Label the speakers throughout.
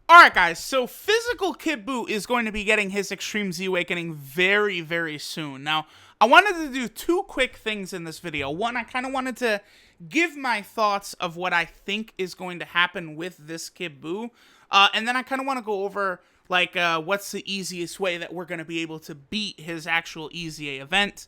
Speaker 1: Alright guys, so Physical Kid Buu is going to be getting his Extreme Z Awakening very, very soon. Now, I wanted to do two quick things in this video. One, I kind of wanted to give my thoughts of what I think is going to happen with this Kid Buu. And then I kind of want to go over, like, what's the easiest way that we're going to be able to beat his actual EZA event.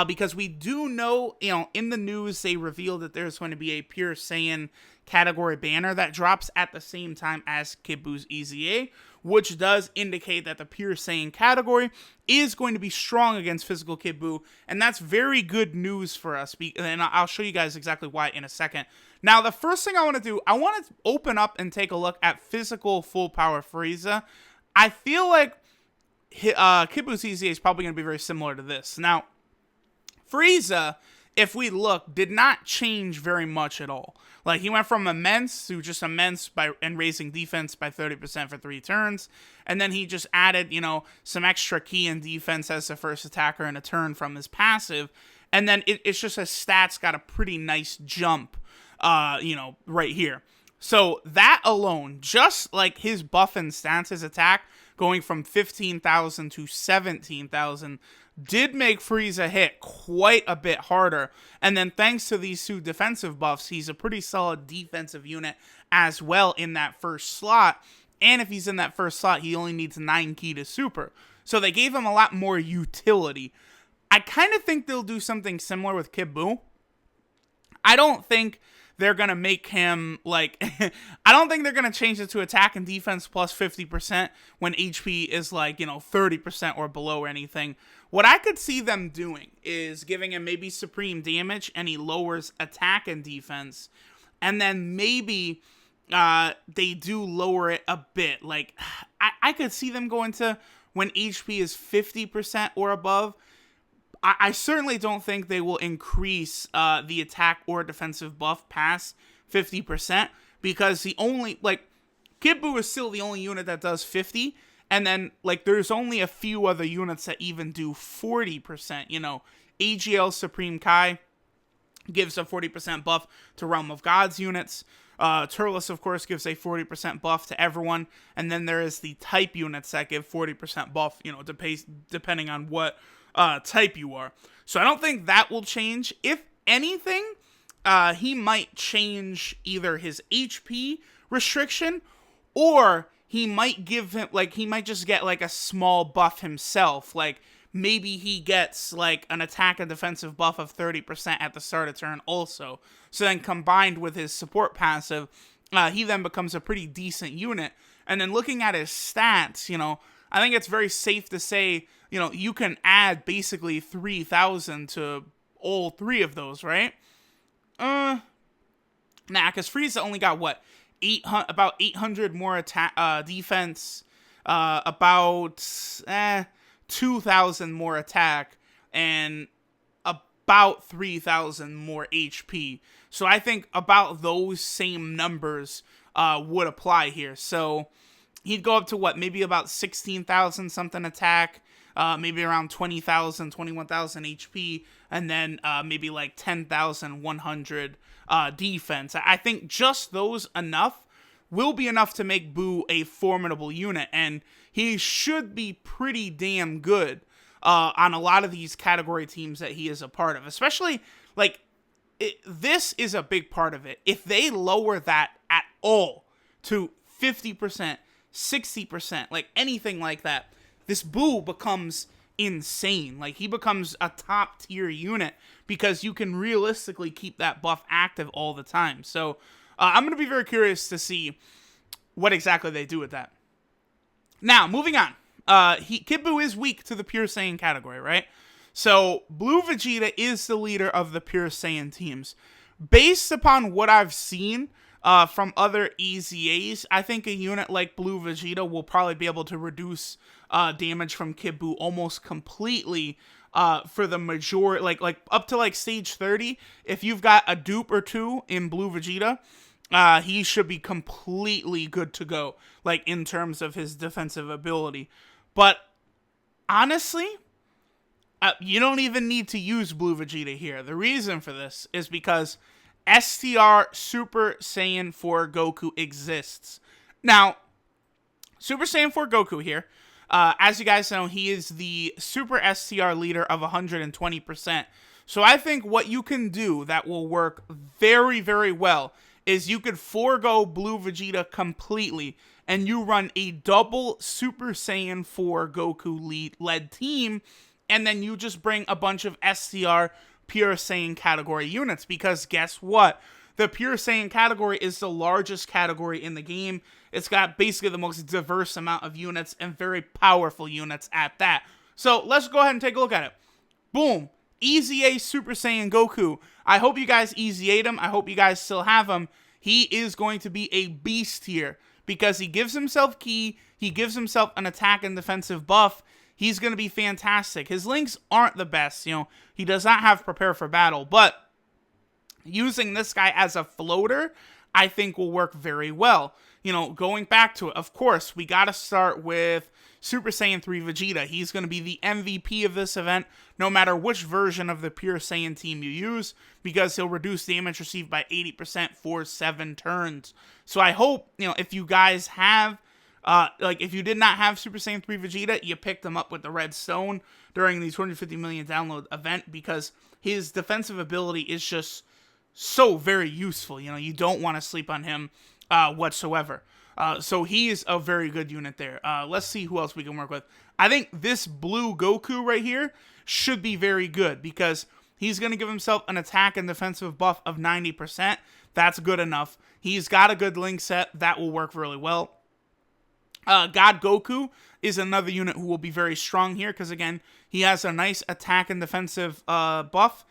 Speaker 1: Because we do know, in the news, they revealed that there's going to be a Pure Saiyan category banner that drops at the same time as Kid Buu's EZA, which does indicate that the Pure Saiyan category is going to be strong against Physical Kid Buu, and that's very good news for us, and I'll show you guys exactly why in a second. Now, the first thing I want to do, I want to open up and take a look at Physical Full Power Frieza. I feel like Kid Buu's EZA is probably going to be very similar to this. Now, Frieza, if we look, did not change very much at all. Like, he went from immense to just immense and raising defense by 30% for 3 turns. And then he just added, some extra ki and defense as the first attacker in a turn from his passive. And then it's just his stats got a pretty nice jump, right here. So that alone, just like his buff and stats, his attack going from 15,000 to 17,000, did make Frieza hit quite a bit harder. And then thanks to these 2 defensive buffs, he's a pretty solid defensive unit as well in that first slot. And if he's in that first slot, he only needs 9 ki to super. So they gave him a lot more utility. I kind of think they'll do something similar with Kid Buu. I don't think they're going to make him, like, I don't think they're going to change it to attack and defense plus 50% when HP is, like, 30% or below or anything. What I could see them doing is giving him maybe supreme damage and he lowers attack and defense. And then maybe they do lower it a bit. Like, I could see them going to when HP is 50% or above. I certainly don't think they will increase the attack or defensive buff past 50% because Kid Buu is still the only unit that does 50, and then, there's only a few other units that even do 40%, AGL Supreme Kai gives a 40% buff to Realm of Gods units, Turles, of course, gives a 40% buff to everyone, and then there is the type units that give 40% buff, depending on what type you are. So I don't think that will change. If anything, he might change either his HP restriction, or he might give him, he might just get, a small buff himself. Maybe he gets, an attack and defensive buff of 30% at the start of turn also. So then combined with his support passive, he then becomes a pretty decent unit. And then looking at his stats, I think it's very safe to say, you can add basically 3,000 to all 3 of those, right? Nah, because Frieza only got, about 800 more attack, defense, about 2,000 more attack, and about 3,000 more HP. So I think about those same numbers would apply here. So he'd go up to maybe about 16,000 something attack, maybe around 20,000, 21,000 HP, and then maybe 10,100 defense. I think just those will be enough to make Buu a formidable unit, and he should be pretty damn good on a lot of these category teams that he is a part of. Especially, this is a big part of it. If they lower that at all to 50%, 60%, anything like that, this Buu becomes insane. He becomes a top tier unit because you can realistically keep that buff active all the time. So I'm going to be very curious to see what exactly they do with that. Now, moving on. Kid Buu is weak to the Pure Saiyan category, right? So Blue Vegeta is the leader of the Pure Saiyan teams. Based upon what I've seen from other EZAs, I think a unit like Blue Vegeta will probably be able to reduce damage from Kid Buu almost completely for the majority, up to stage 30. If you've got a dupe or 2 in Blue Vegeta, he should be completely good to go, in terms of his defensive ability. But honestly, you don't even need to use Blue Vegeta here. The reason for this is because STR Super Saiyan 4 Goku exists. Now, Super Saiyan 4 Goku here. As you guys know, he is the Super STR leader of 120%. So I think what you can do that will work very, very well is you could forego Blue Vegeta completely, and you run a double Super Saiyan 4 Goku led team, and then you just bring a bunch of STR Pure Saiyan category units, because guess what? The Pure Saiyan category is the largest category in the game. It's got basically the most diverse amount of units and very powerful units at that. So let's go ahead and take a look at it. Boom. EZA Super Saiyan Goku. I hope you guys EZA'd him. I hope you guys still have him. He is going to be a beast here because he gives himself ki, he gives himself an attack and defensive buff. He's going to be fantastic. His links aren't the best. He does not have Prepare for Battle, but using this guy as a floater, I think will work very well. Going back to it, of course, we got to start with Super Saiyan 3 Vegeta. He's going to be the MVP of this event, no matter which version of the Pure Saiyan team you use, because he'll reduce damage received by 80% for 7 turns. So I hope, if you guys have, if you did not have Super Saiyan 3 Vegeta, you picked him up with the Red Stone during the 250 million download event, because his defensive ability is just so very useful. You don't want to sleep on him whatsoever. So he is a very good unit there. Let's see who else we can work with. I think this blue Goku right here should be very good, because he's going to give himself an attack and defensive buff of 90%. That's good enough. He's got a good link set. That will work really well. God Goku is another unit who will be very strong here, because again, he has a nice attack and defensive buff.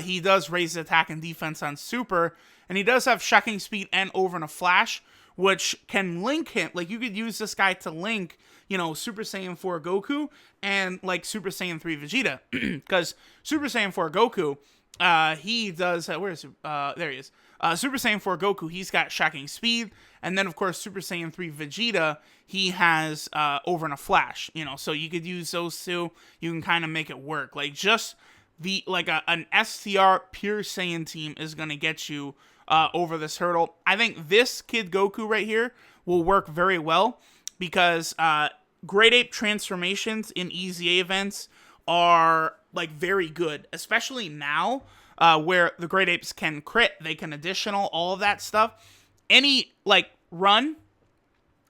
Speaker 1: He does raise attack and defense on Super, and he does have shocking speed and over in a flash, which can link him. Like, you could use this guy to link, Super Saiyan 4 Goku and, Super Saiyan 3 Vegeta. Because Super Saiyan 4 Goku, he does, there he is. Super Saiyan 4 Goku, he's got shocking speed, and then, of course, Super Saiyan 3 Vegeta, he has over in a flash, so you could use those two. You can kind of make it work. Just an STR Pure Saiyan team is going to get you over this hurdle. I think this Kid Goku right here will work very well, because Great Ape transformations in EZA events are very good, especially now where the Great Apes can crit, they can additional, all of that stuff. Any run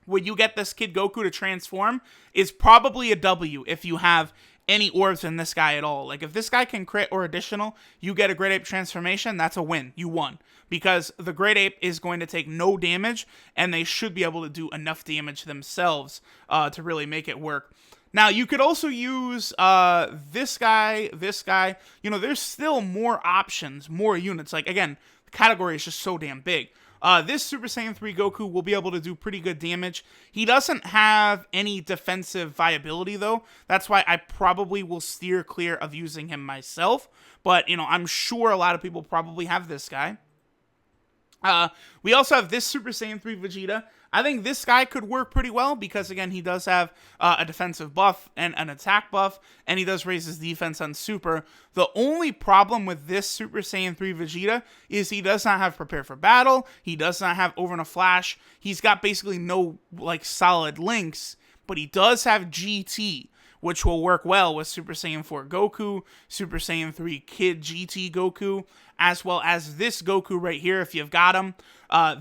Speaker 1: where you get this Kid Goku to transform is probably a W if you have any orbs in this guy at all. If this guy can crit or additional, you get a Great Ape transformation, that's a win. You won. Because the Great Ape is going to take no damage, and they should be able to do enough damage themselves to really make it work. Now, you could also use this guy. There's still more options, more units. Again, the category is just so damn big. This Super Saiyan 3 Goku will be able to do pretty good damage. He doesn't have any defensive viability, though. That's why I probably will steer clear of using him myself. But, I'm sure a lot of people probably have this guy. We also have this Super Saiyan 3 Vegeta. I think this guy could work pretty well, because again, he does have a defensive buff and an attack buff, and he does raise his defense on Super. The only problem with this Super Saiyan 3 Vegeta is he does not have Prepare for Battle, he does not have Over in a Flash, he's got basically no solid links, but he does have GT, which will work well with Super Saiyan 4 Goku, Super Saiyan 3 Kid GT Goku, as well as this Goku right here, if you've got him.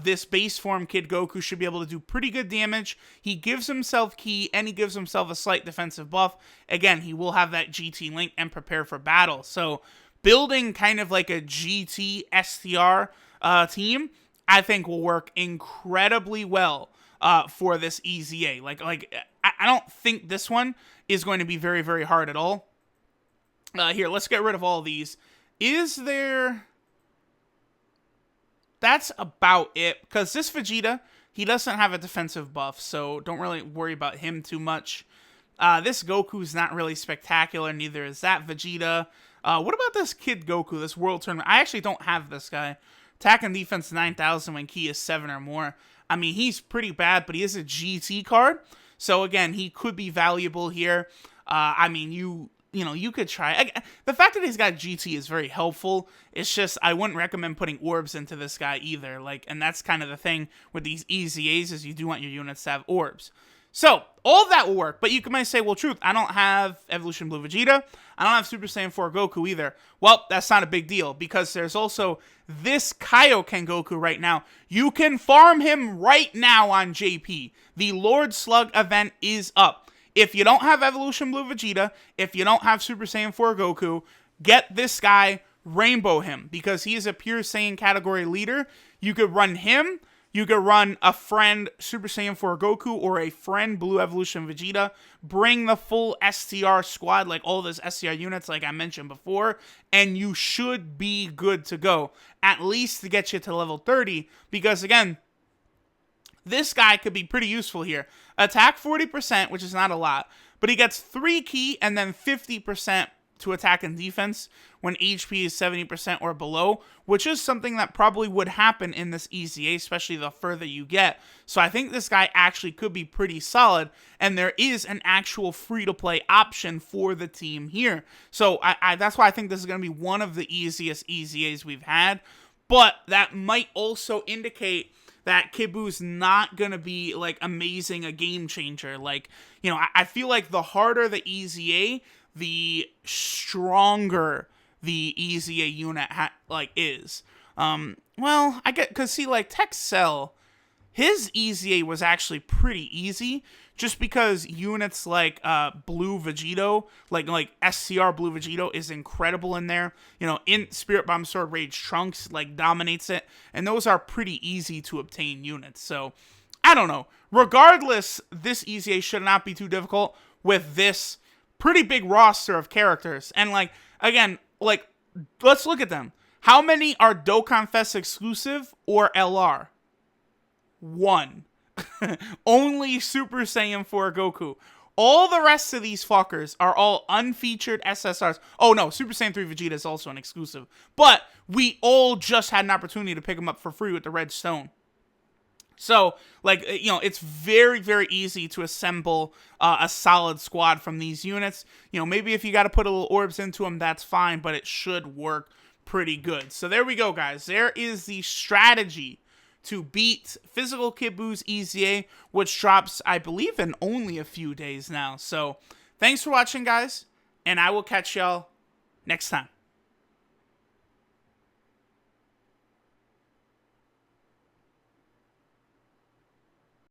Speaker 1: This base form Kid Goku should be able to do pretty good damage. He gives himself ki, and he gives himself a slight defensive buff. Again, he will have that GT link and Prepare for Battle. So, building kind of like a GT STR team, I think will work incredibly well for this EZA. I don't think this one is going to be very, very hard at all. Here, let's get rid of all these. Is there... That's about it, because this Vegeta, he doesn't have a defensive buff, so don't really worry about him too much. This Goku's not really spectacular, neither is that Vegeta. What about this Kid Goku, this World Tournament? I actually don't have this guy. Attack and defense 9,000 when ki is 7 or more. I mean, he's pretty bad, but he is a GT card, so again, he could be valuable here. I mean, you could try. The fact that he's got GT is very helpful. It's just, I wouldn't recommend putting orbs into this guy either. And that's kind of the thing with these EZAs, is you do want your units to have orbs. So, all of that will work, but you might say, well, Truth, I don't have Evolution Blue Vegeta, I don't have Super Saiyan 4 Goku either. Well, that's not a big deal, because there's also this Kaioken Goku right now. You can farm him right now on JP. The Lord Slug event is up. If you don't have Evolution Blue Vegeta, if you don't have Super Saiyan 4 Goku, get this guy, Rainbow him, because he is a pure Saiyan category leader. You could run him. You could run a friend Super Saiyan 4 Goku or a friend Blue Evolution Vegeta. Bring the full STR squad, like all those STR units like I mentioned before, and you should be good to go. At least to get you to level 30, because again, this guy could be pretty useful here. Attack 40%, which is not a lot, but he gets 3 ki and then 50% to attack and defense when HP is 70% or below, which is something that probably would happen in this EZA, especially the further you get. So I think this guy actually could be pretty solid, and there is an actual free-to-play option for the team here. So that's why I think this is going to be one of the easiest EZAs we've had, but that might also indicate that Kid Buu's not going to be, like, amazing, a game changer. Like, you know, I feel like the harder the EZA, the stronger the EZA unit is. Well, I get, because see, like, Texel, his EZA was actually pretty easy, just because units like Blue Vegito, like SCR Blue Vegito is incredible in there. You know, in Spirit Bomb Sword Rage Trunks, like, dominates it, and those are pretty easy to obtain units. So, I don't know. Regardless, this EZA should not be too difficult with this pretty big roster of characters. And, like, again, like, let's look at them. How many are Dokkan Fest exclusive or LR? 1. Only Super Saiyan 4 Goku. All the rest of these fuckers are all unfeatured SSRs. Oh no, Super Saiyan 3 Vegeta is also an exclusive. But we all just had an opportunity to pick them up for free with the Red Stone. So, like, you know, it's very, very easy to assemble a solid squad from these units. You know, maybe if you got to put a little orbs into them, that's fine, but it should work pretty good. So there we go, guys. There is the strategy to beat Physical Kid Buu's EZA, which drops, I believe, in only a few days now. So, thanks for watching, guys, and I will catch y'all next time.